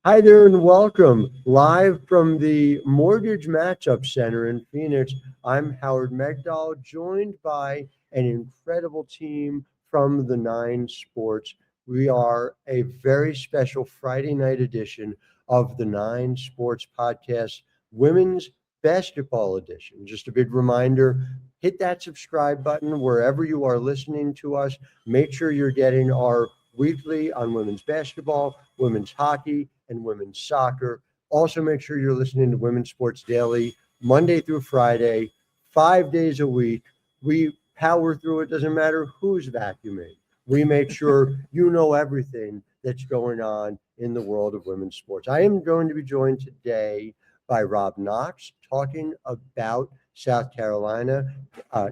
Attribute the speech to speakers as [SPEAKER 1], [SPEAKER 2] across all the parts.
[SPEAKER 1] Hi there and welcome. Live from the Mortgage Matchup Center in Phoenix, I'm Howard Megdal, joined by an incredible team from the Nine Sports. We are a very special Friday night edition of the Nine Sports Podcast, Women's Basketball Edition. Just a big reminder, hit that subscribe button wherever you are listening to us. Make sure you're getting our weekly on women's basketball, women's hockey, and women's soccer. Also, make sure you're listening to Women's Sports Daily, Monday through Friday, 5 days a week. We power through it, doesn't matter who's vacuuming. We make sure you know everything that's going on in the world of women's sports. I am going to be joined today by Rob Knox, talking about South Carolina,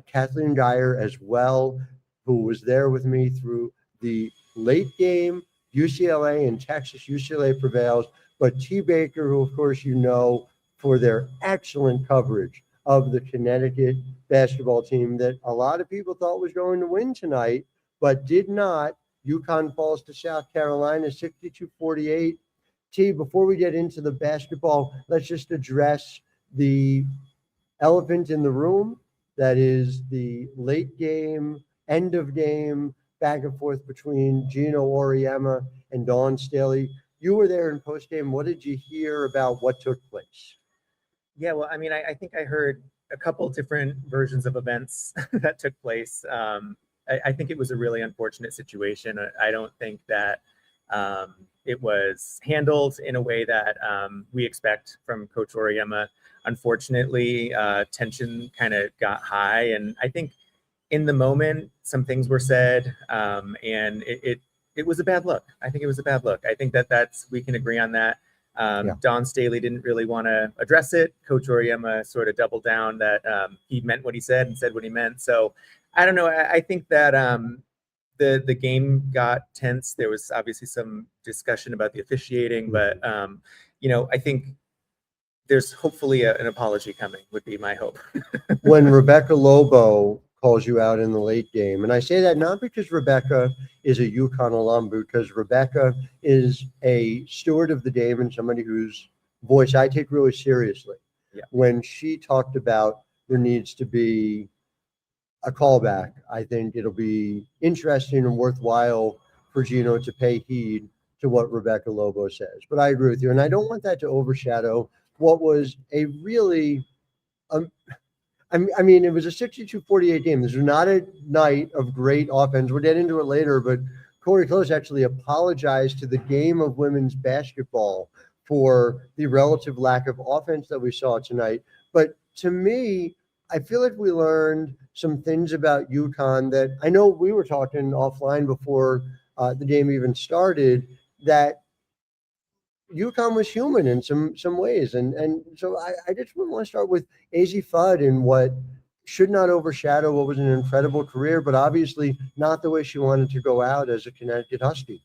[SPEAKER 1] Kathleen Gier as well, who was there with me through the late game, UCLA and Texas. UCLA prevails, but T. Baker, who of course you know for their excellent coverage of the Connecticut basketball team that a lot of people thought was going to win tonight, but did not. UConn falls to South Carolina 62-48. T, before we get into the basketball, let's just address the elephant in the room. That is the late game, end of game, back and forth between Geno Auriemma and Dawn Staley. You were there in postgame. What did you hear about what took place?
[SPEAKER 2] Yeah, well, I mean, I think I heard a couple different versions of events that took place. I think it was a really unfortunate situation. I don't think that it was handled in a way that we expect from Coach Auriemma. Unfortunately, tension kind of got high, and I think in the moment, some things were said, and it was a bad look. I think it was a bad look. I think that's we can agree on that. Dawn Staley didn't really want to address it. Coach Auriemma sort of doubled down that he meant what he said and said what he meant. So I don't know. I think that the game got tense. There was obviously some discussion about the officiating, but I think there's hopefully an apology coming, would be my hope.
[SPEAKER 1] When Rebecca Lobo calls you out in the late game, and I say that not because Rebecca is a UConn alum, because Rebecca is a steward of the game and somebody whose voice I take really seriously.
[SPEAKER 2] Yeah.
[SPEAKER 1] When she talked about there needs to be a callback, I think it'll be interesting and worthwhile for Geno to pay heed to what Rebecca Lobo says. But I agree with you, and I don't want that to overshadow what was a really I mean, it was a 62-48 game. This was not a night of great offense. We'll get into it later, but Corey Close actually apologized to the game of women's basketball for the relative lack of offense that we saw tonight. But to me, I feel like we learned some things about UConn that I know we were talking offline before the game even started, that UConn was human in some ways. And so I just want to start with AZ Fudd and what should not overshadow what was an incredible career, but obviously not the way she wanted to go out as a Connecticut Husky.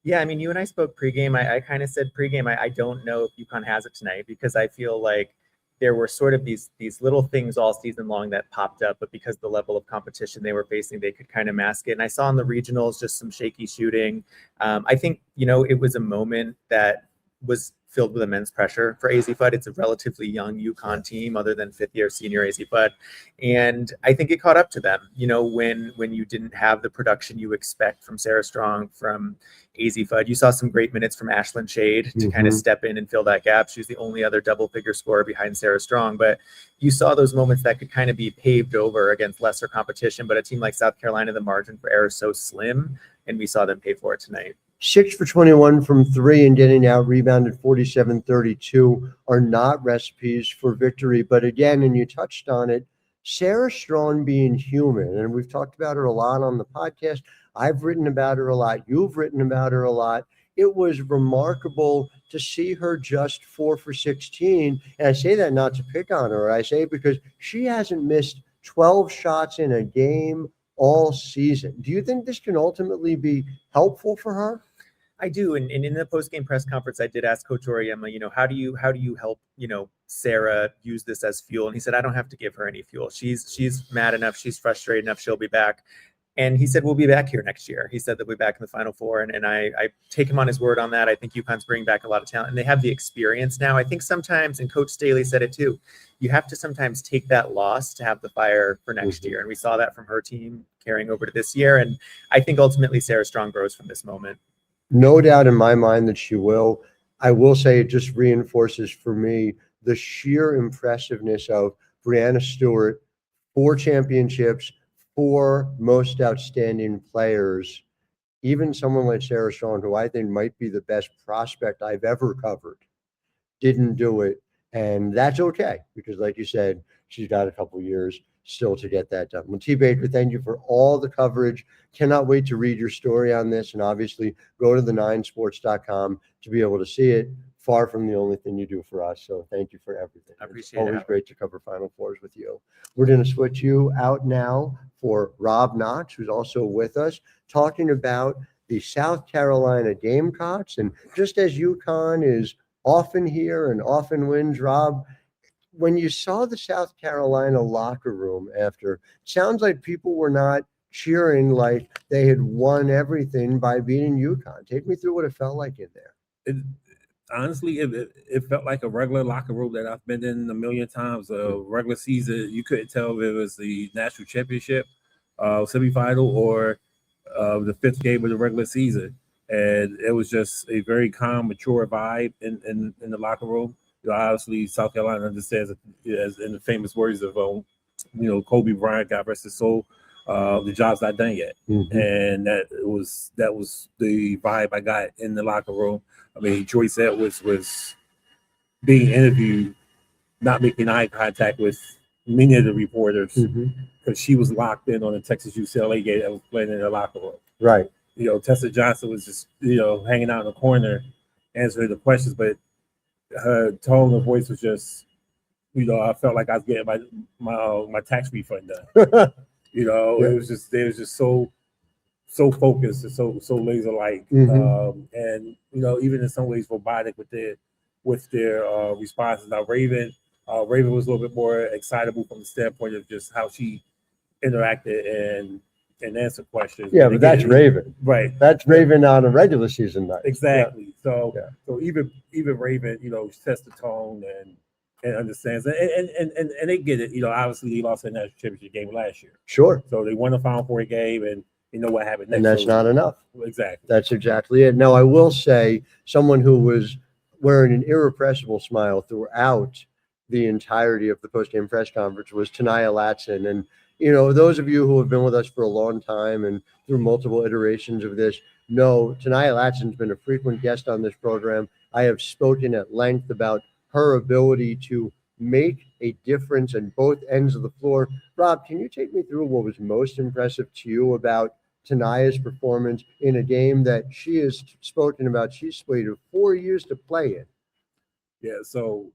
[SPEAKER 2] Yeah, I mean, you and I spoke pregame. I kind of said pregame, I don't know if UConn has it tonight, because I feel like there were sort of these little things all season long that popped up, but because the level of competition they were facing, they could kind of mask it. And I saw in the regionals just some shaky shooting. I think, it was a moment that was filled with immense pressure for AZ Fudd. It's a relatively young UConn team, other than fifth-year senior AZ Fudd, and I think it caught up to them. When you didn't have the production you expect from Sara Strong, from AZ Fudd, you saw some great minutes from Ashlyn Shade to kind of step in and fill that gap. She was the only other double-figure scorer behind Sara Strong, but you saw those moments that could kind of be paved over against lesser competition. But a team like South Carolina, the margin for error is so slim, and we saw them pay for it tonight.
[SPEAKER 1] 6 for 21 from three and getting out rebounded 47-32 are not recipes for victory. But again, and you touched on it, Sara Strong being human, and we've talked about her a lot on the podcast. I've written about her a lot. You've written about her a lot. It was remarkable to see her just 4 for 16. And I say that not to pick on her. I say it because she hasn't missed 12 shots in a game all season. Do you think this can ultimately be helpful for her?
[SPEAKER 2] I do, and in the post-game press conference, I did ask Coach Auriemma, how do you help, Sara use this as fuel? And he said, I don't have to give her any fuel. She's mad enough, she's frustrated enough, she'll be back. And he said, we'll be back here next year. He said that we'll be back in the Final Four. And I take him on his word on that. I think UConn's bringing back a lot of talent, and they have the experience now. I think sometimes, and Coach Staley said it too, you have to sometimes take that loss to have the fire for next year. And we saw that from her team carrying over to this year. And I think ultimately Sara Strong grows from this moment.
[SPEAKER 1] No doubt in my mind that she will. I will say it just reinforces for me the sheer impressiveness of Brianna Stewart, 4 championships, 4 most outstanding players, even someone like Sara Strong, who I think might be the best prospect I've ever covered, didn't do it. And that's okay, because like you said, she's got a couple years still to get that done. Well, T. Baker, thank you for all the coverage. Cannot wait to read your story on this, and obviously go to the9sports.com to be able to see it. Far from the only thing you do for us. So thank you for everything.
[SPEAKER 2] I appreciate
[SPEAKER 1] it. It's always
[SPEAKER 2] it.
[SPEAKER 1] great to cover Final Fours with you. We're going to switch you out now for Rob Knox, who's also with us, talking about the South Carolina Gamecocks. And just as UConn is often here and often wins, Rob, when you saw the South Carolina locker room after, it sounds like people were not cheering like they had won everything by beating UConn. Take me through what it felt like in there.
[SPEAKER 3] Honestly, it felt like a regular locker room that I've been in a million times. A regular season, you couldn't tell if it was the national championship semifinal or the 5th game of the regular season. And it was just a very calm, mature vibe in the locker room. You know, obviously, South Carolina understands, as in the famous words of Kobe Bryant, God rest his soul, the job's not done yet. And that was the vibe I got in the locker room. I mean, Joyce Edwards was being interviewed, not making eye contact with many of the reporters, because she was locked in on the Texas UCLA game that was playing in the locker room.
[SPEAKER 1] Right.
[SPEAKER 3] You know, Tessa Johnson was just, hanging out in the corner answering the questions, but her tone of voice was just, I felt like I was getting my tax refund done. It was just, they was just so focused and so laser like, and even in some ways robotic with their responses. Now Raven was a little bit more excitable from the standpoint of just how she interacted and answered questions.
[SPEAKER 1] Yeah, but that's Raven,
[SPEAKER 3] right?
[SPEAKER 1] That's Raven on a regular season night.
[SPEAKER 3] Exactly. Yeah. So even Raven, sets the tone and understands and they get it. Obviously they lost the national championship game last year.
[SPEAKER 1] Sure.
[SPEAKER 3] So they won the Final Four game, and you know what happened next.
[SPEAKER 1] And that's not enough.
[SPEAKER 3] Exactly.
[SPEAKER 1] That's exactly it. Now, I will say someone who was wearing an irrepressible smile throughout the entirety of the post-game press conference was Tania Latson. And, those of you who have been with us for a long time and through multiple iterations of this know Tania Latson's been a frequent guest on this program. I have spoken at length about her ability to make a difference on both ends of the floor. Rob, can you take me through what was most impressive to you about Tania's performance in a game that she has spoken about? She's waited 4 years to play in.
[SPEAKER 3] Yeah, so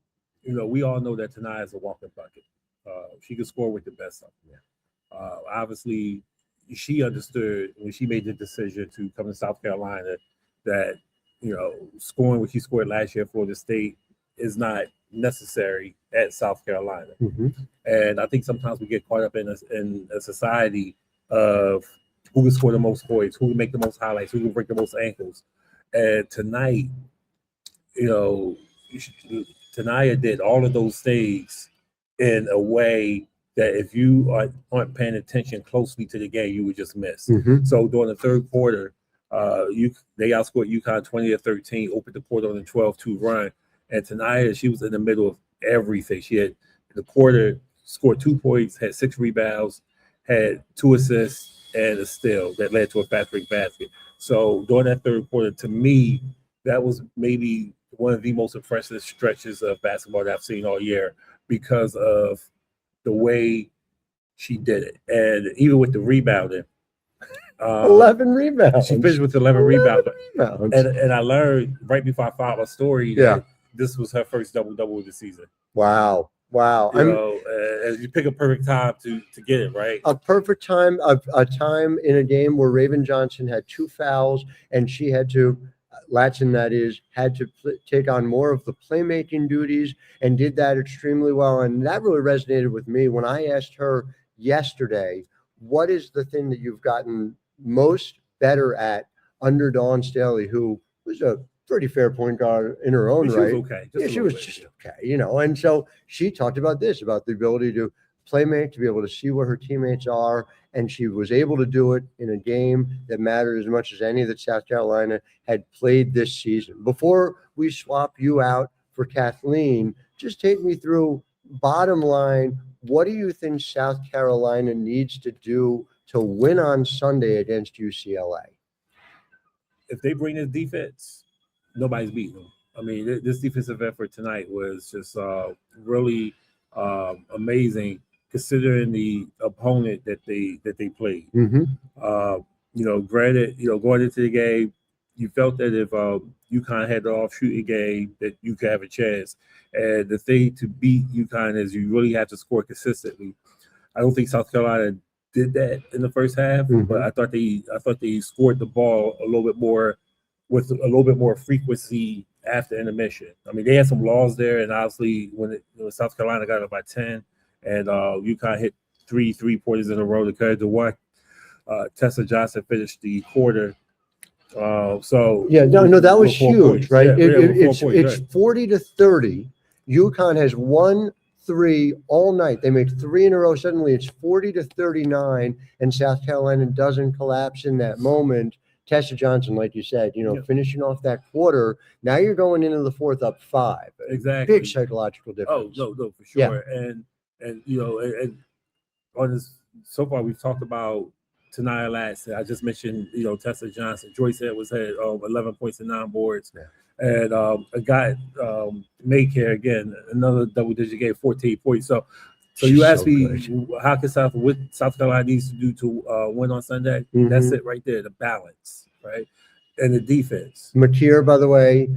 [SPEAKER 3] we all know that Tania is a walking bucket. She can score with the best of them. Obviously, she understood when she made the decision to come to South Carolina that scoring what she scored last year at Florida State is not necessary at South Carolina. And I think sometimes we get caught up in a society of who can score the most points, who can make the most highlights, who can break the most ankles. And tonight, Tania did all of those things in a way that if you aren't paying attention closely to the game, you would just miss. So during the third quarter, they outscored UConn 20-13, opened the quarter on a 12-2 run. And Tania, she was in the middle of everything. She had, in the quarter, scored 2 points, had 6 rebounds, had 2 assists, and a steal that led to a fast break basket. So during that third quarter, to me, that was maybe one of the most impressive stretches of basketball that I've seen all year because of the way she did it. And even with the rebounding,
[SPEAKER 1] 11 rebounds.
[SPEAKER 3] She finished with 11 rebounds.
[SPEAKER 1] rebounds.
[SPEAKER 3] And I learned right before I filed my story that this was her first double-double of the season.
[SPEAKER 1] Wow.
[SPEAKER 3] As you pick a perfect time to get it, right?
[SPEAKER 1] A perfect time, a time in a game where Raven Johnson had 2 fouls and she had to, Latson that is, had to take on more of the playmaking duties and did that extremely well. And that really resonated with me when I asked her yesterday what is the thing that you've gotten most better at under Dawn Staley, who was a pretty fair point guard in her own
[SPEAKER 3] She
[SPEAKER 1] right?
[SPEAKER 3] was okay.
[SPEAKER 1] Yeah, she was just okay, and so she talked about this, about the ability to playmate, to be able to see where her teammates are, and she was able to do it in a game that mattered as much as any that South Carolina had played this season. Before we swap you out for Kathleen, just take me through, bottom line, what do you think South Carolina needs to do to win on Sunday against UCLA?
[SPEAKER 3] If they bring this defense, nobody's beating them. I mean, this defensive effort tonight was just really amazing, considering the opponent that they played. Granted, going into the game, you felt that if UConn had the off shooting game, that you could have a chance. And the thing to beat UConn is you really have to score consistently. I don't think South Carolina did that in the first half, but I thought they scored the ball a little bit more with a little bit more frequency after intermission. I mean, they had some laws there, and obviously when South Carolina got up by 10, and UConn hit three pointers in a row to cut it to one. Tessa Johnson finished the quarter.
[SPEAKER 1] That was huge, right?
[SPEAKER 3] Yeah,
[SPEAKER 1] it's 40-30. UConn has won 3 all night. They made 3 in a row. Suddenly it's 40-39, and South Carolina doesn't collapse in that moment. Tessa Johnson, like you said, finishing off that quarter. Now you're going into the fourth up 5.
[SPEAKER 3] Exactly.
[SPEAKER 1] Big psychological difference.
[SPEAKER 3] Oh, no, for sure. Yeah. And on this, so far we've talked about Tanaya Latson. I just mentioned, Tessa Johnson. Joyce Edwards had 11 points and 9 boards. Yeah. And a guy, Maycare, again, another double-digit game, 14 points. So you asked me, how can South Carolina needs to do to win on Sunday? That's it right there, the balance, right? And the defense.
[SPEAKER 1] Makir, by the way,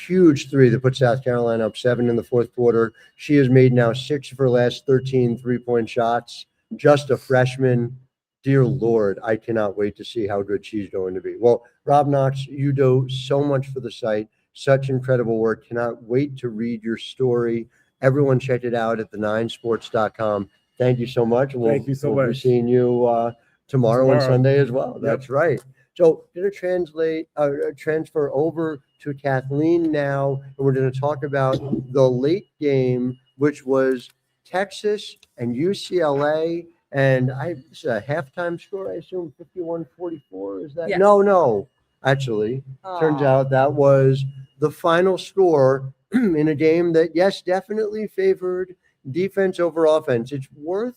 [SPEAKER 1] huge 3 that put South Carolina up 7 in the fourth quarter. She has made now 6 of her last 13 3-point shots. Just a freshman. Dear Lord, I cannot wait to see how good she's going to be. Well, Rob Knox, you do so much for the site. Such incredible work. Cannot wait to read your story. Everyone check it out at the9sports.com. Thank you so much.
[SPEAKER 3] Thank you so much.
[SPEAKER 1] We'll be seeing you tomorrow and Sunday as well. That's right. So going to transfer over to Kathleen now, and we're going to talk about the late game, which was Texas and UCLA. And this is a halftime score, I assume, 51-44. Is that?
[SPEAKER 4] Yes.
[SPEAKER 1] No. Actually, turns out that was the final score in a game that, yes, definitely favored defense over offense. It's worth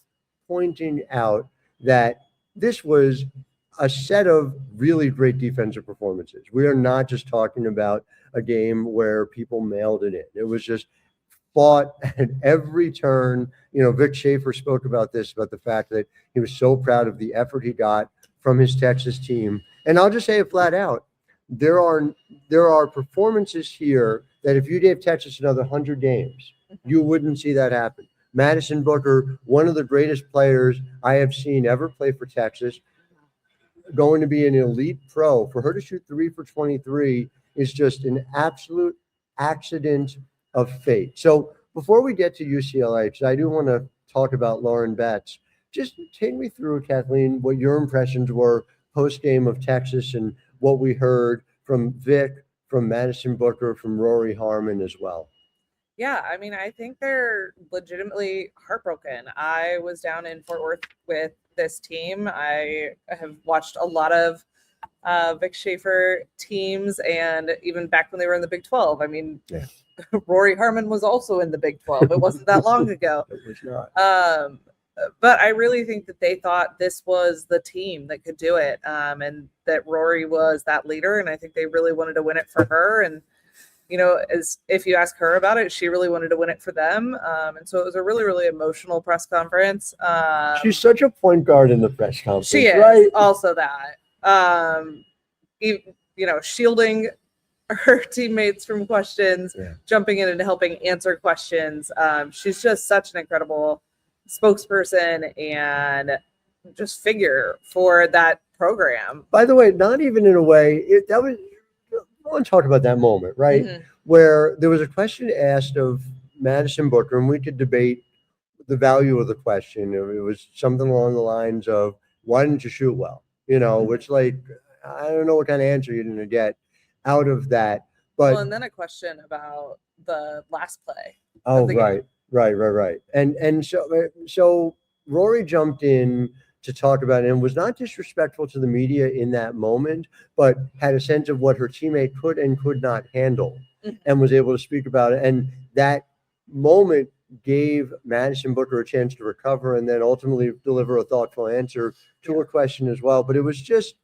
[SPEAKER 1] pointing out that this was a set of really great defensive performances. We are not just talking about a game where people mailed it in. It was just fought at every turn. Vic Schaefer spoke about this, about the fact that he was so proud of the effort he got from his Texas team. And I'll just say it flat out. There are performances here that if you gave Texas another 100 games, you wouldn't see that happen. Madison Booker, one of the greatest players I have seen ever play for Texas, going to be an elite pro. For her to shoot 3 for 23 is just an absolute accident of fate. So before we get to UCLA, because I do want to talk about Lauren Betts, just take me through, Kathleen, what your impressions were post-game of Texas and what we heard from Vic, from Madison Booker, from Rori Harmon as well.
[SPEAKER 4] Yeah, I mean, I think they're legitimately heartbroken. I was down in Fort Worth with this team. I have watched a lot of Vic Schaefer teams, and even back when they were in the Big 12. I mean, Rori Harmon was also in the Big 12. It wasn't that long ago.
[SPEAKER 1] It was not.
[SPEAKER 4] But I really think that they thought this was the team that could do it, and that Rori was that leader. And I think they really wanted to win it for her. And, as if you ask her about it, she really wanted to win it for them. And so it was a really, really emotional press conference.
[SPEAKER 1] She's such a point guard in the press conference.
[SPEAKER 4] She is,
[SPEAKER 1] right?
[SPEAKER 4] Also that. Shielding her teammates from questions, jumping in and helping answer questions. She's just such an incredible spokesperson and just figure for that program.
[SPEAKER 1] By the way, not even in a way, I want to talk about that moment, right? Mm-hmm. Where there was a question asked of Madison Booker, and we could debate the value of the question. It was something along the lines of, why didn't you shoot well? Which I don't know what kind of answer you're going to get out of that. But
[SPEAKER 4] Well, and then a question about the last play.
[SPEAKER 1] oh,
[SPEAKER 4] the game.
[SPEAKER 1] right. And so Rori jumped in to talk about it and was not disrespectful to the media in that moment, but had a sense of what her teammate could and could not handle and was able to speak about it. And that moment gave Madison Booker a chance to recover and then ultimately deliver a thoughtful answer to a question as well. But it was just,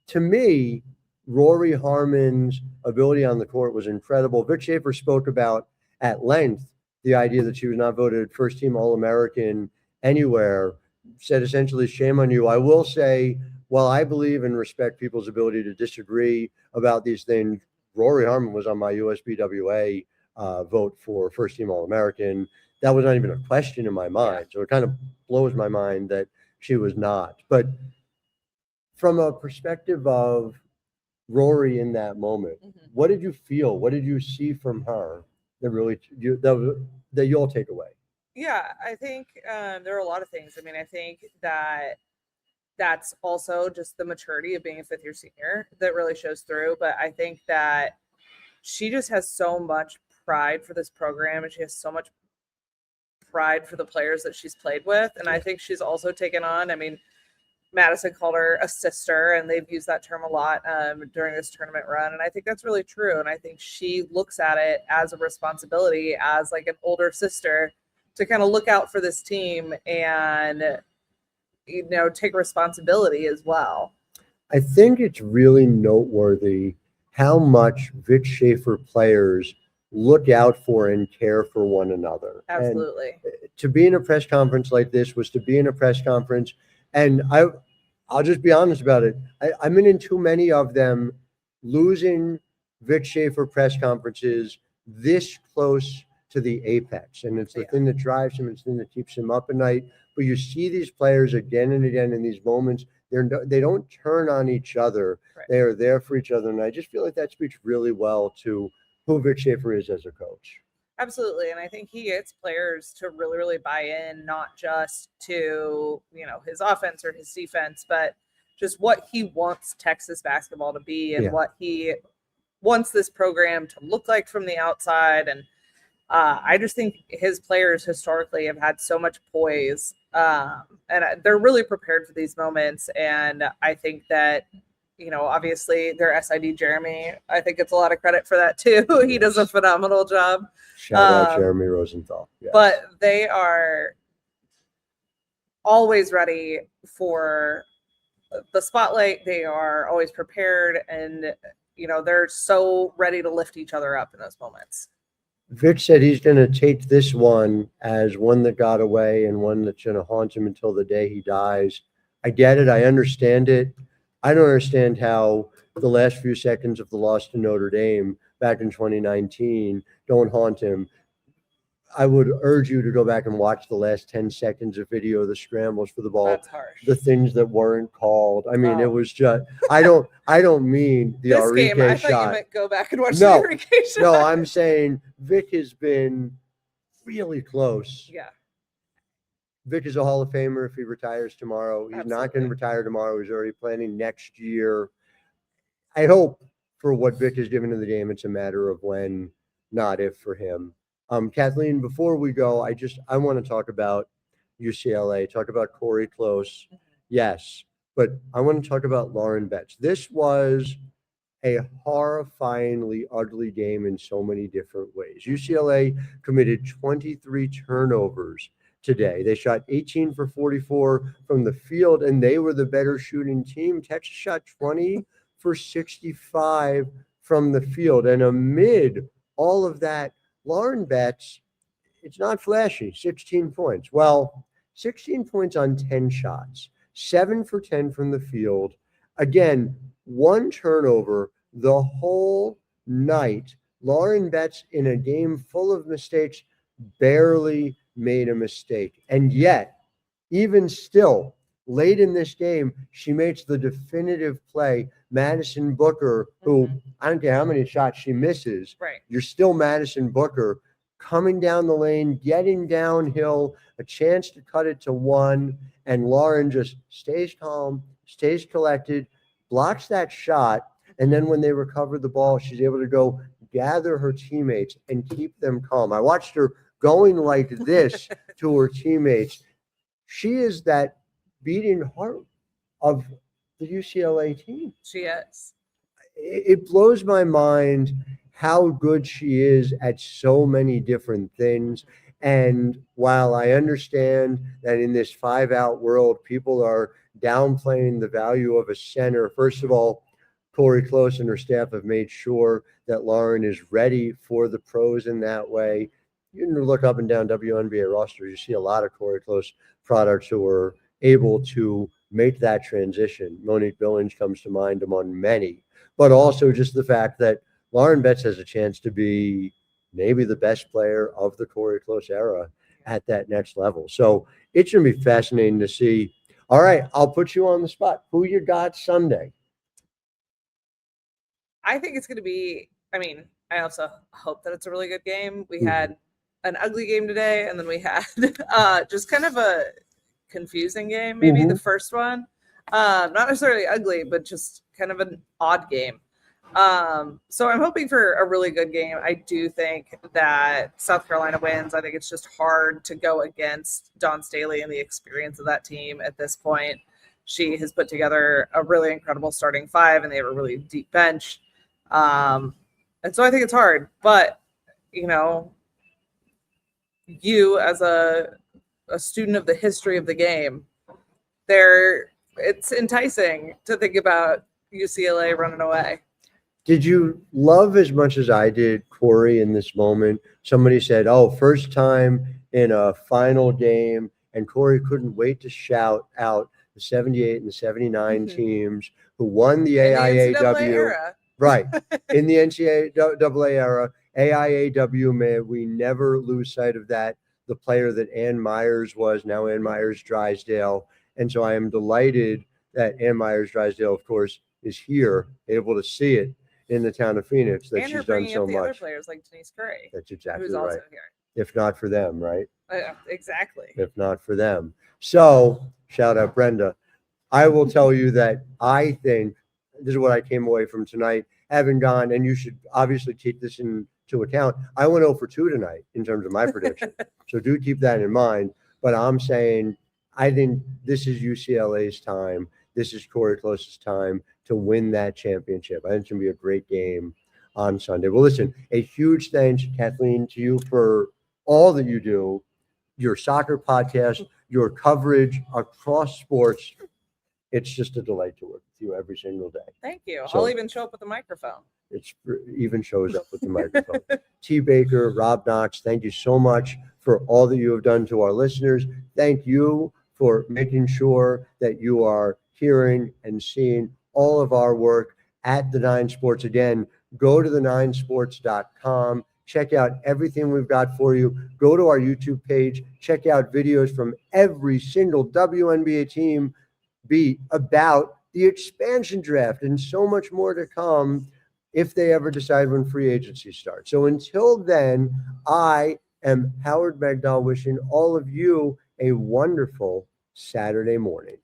[SPEAKER 1] to me, Rori Harmon's ability on the court was incredible. Vic Schaefer spoke about at length the idea that she was not voted first team All-American anywhere, said essentially, shame on you. I will say, while I believe and respect people's ability to disagree about these things, Rori Harmon was on my USBWA vote for first team All-American. That was not even a question in my mind. So it kind of blows my mind that she was not. But from a perspective of Rori in that moment, what did you feel? What did you see from her that really that you'll take away?
[SPEAKER 4] Yeah, I think there are a lot of things. I mean, I think that that's also just the maturity of being a fifth-year senior that really shows through. But I think that she just has so much pride for this program, and she has so much pride for the players that she's played with. And I think she's also taken on, I mean, Madison called her a sister, and they've used that term a lot during this tournament run. And I think that's really true. And I think she looks at it as a responsibility, as like an older sister, to kind of look out for this team and, take responsibility as well.
[SPEAKER 1] I think it's really noteworthy how much Vic Schaefer players look out for and care for one another.
[SPEAKER 4] Absolutely.
[SPEAKER 1] And to be in a press conference like this was to be in a press conference. And I'll just be honest about it. I'm in too many of them, losing Vic Schaefer press conferences this close to the apex. And it's the thing that drives him. It's the thing that keeps him up at night. But you see these players again and again in these moments. They don't turn on each other. Right. They are there for each other. And I just feel like that speaks really well to who Vic Schaefer is as a coach.
[SPEAKER 4] Absolutely. And I think he gets players to really, really buy in, not just to, his offense or his defense, but just what he wants Texas basketball to be and what he wants this program to look like from the outside. And I just think his players historically have had so much poise, and they're really prepared for these moments. And I think that, obviously their SID Jeremy, I think it's a lot of credit for that too. He does a phenomenal job.
[SPEAKER 1] Shout out Jeremy Rosenthal.
[SPEAKER 4] Yes. But they are always ready for the spotlight. They are always prepared, and they're so ready to lift each other up in those moments.
[SPEAKER 1] Vic said he's going to take this one as one that got away and one that's going to haunt him until the day he dies. I get it. I understand it. I don't understand how the last few seconds of the loss to Notre Dame back in 2019 don't haunt him. I would urge you to go back and watch the last 10 seconds of video of the scrambles for the ball.
[SPEAKER 4] That's harsh.
[SPEAKER 1] The things that weren't called. I mean, it was just, I don't mean the
[SPEAKER 4] this
[SPEAKER 1] Auriemma
[SPEAKER 4] game, I
[SPEAKER 1] shot.
[SPEAKER 4] thought you meant go back and watch the Auriemma shot.
[SPEAKER 1] No, I'm saying Vic has been really close.
[SPEAKER 4] Yeah.
[SPEAKER 1] Vic is a Hall of Famer if he retires tomorrow. He's not going to retire tomorrow. He's already planning next year. I hope for what Vic has given to the game, it's a matter of when, not if for him. Kathleen, before we go, I want to talk about UCLA, talk about Corey Close. Yes, but I want to talk about Lauren Betts. This was a horrifyingly ugly game in so many different ways. UCLA committed 23 turnovers today. They shot 18 for 44 from the field, and they were the better shooting team. Texas shot 20 for 65 from the field. And amid all of that, Lauren Betts, it's not flashy, 16 points. Well, 16 points on 10 shots, 7 for 10 from the field. Again, one turnover the whole night. Lauren Betts, in a game full of mistakes, barely made a mistake. And yet, even still, late in this game, she makes the definitive play. Madison Booker, who I don't care how many shots she misses,
[SPEAKER 4] right,
[SPEAKER 1] you're still Madison Booker, coming down the lane, getting downhill, a chance to cut it to one, and Lauren just stays calm, stays collected, blocks that shot, and then when they recover the ball, she's able to go gather her teammates and keep them calm. I watched her going like this to her teammates. She is that beating heart of the UCLA team.
[SPEAKER 4] She is.
[SPEAKER 1] It blows my mind how good she is at so many different things. And while I understand that in this 5-out world, people are downplaying the value of a center, first of all, Corey Close and her staff have made sure that Lauren is ready for the pros in that way. You can look up and down WNBA rosters. You see a lot of Corey Close products who are able to make that transition. Monique Billings comes to mind among many, but also just the fact that Lauren Betts has a chance to be maybe the best player of the Corey Close era at that next level. So it's going to be fascinating to see. All right, I'll put you on the spot. Who you got Sunday?
[SPEAKER 4] I think it's going to be, I also hope that it's a really good game. We had an ugly game today, and then we had just kind of a confusing game, maybe the first one. Not necessarily ugly, but just kind of an odd game. So I'm hoping for a really good game. I do think that South Carolina wins. I think it's just hard to go against Dawn Staley and the experience of that team at this point. She has put together a really incredible starting five, and they have a really deep bench. And so I think it's hard, but you as a student of the history of the game, it's enticing to think about UCLA running away.
[SPEAKER 1] Did you love as much as I did, Corey, in this moment? Somebody said, first time in a final game, and Corey couldn't wait to shout out the 78 and the 79 teams who won the AIAW.
[SPEAKER 4] Era.
[SPEAKER 1] Right. In the NCAA era, AIAW, may we never lose sight of that. The player that Ann Myers was, now Ann Myers Drysdale. And so I am delighted that Ann Myers Drysdale, of course, is here, able to see it in the town of Phoenix, that she's done so much.
[SPEAKER 4] Other players like Denise Curry.
[SPEAKER 1] That's exactly
[SPEAKER 4] who's
[SPEAKER 1] right.
[SPEAKER 4] Also here.
[SPEAKER 1] If not for them, right?
[SPEAKER 4] Exactly.
[SPEAKER 1] If not for them. So, shout out Brenda. I will tell you that I think this is what I came away from tonight, having gone, and you should obviously take this into account. I went 0 for 2 tonight in terms of my prediction. So do keep that in mind. But I'm saying I think this is UCLA's time. This is Corey Close's time to win that championship. I think it's going to be a great game on Sunday. Well, listen, a huge thanks, Kathleen, to you for all that you do, your soccer podcast, your coverage across sports. It's just a delight to work with you every single day.
[SPEAKER 4] Thank you.
[SPEAKER 1] So,
[SPEAKER 4] I'll even show up with a microphone.
[SPEAKER 1] It even shows up with the microphone. T. Baker, Rob Knox, thank you so much for all that you have done to our listeners. Thank you for making sure that you are hearing and seeing all of our work at the 9 Sports. Again, go to the9sports.com. Check out everything we've got for you. Go to our YouTube page. Check out videos from every single WNBA team beat about the expansion draft and so much more to come if they ever decide when free agency starts. So until then, I am Howard Megdal, wishing all of you a wonderful Saturday morning.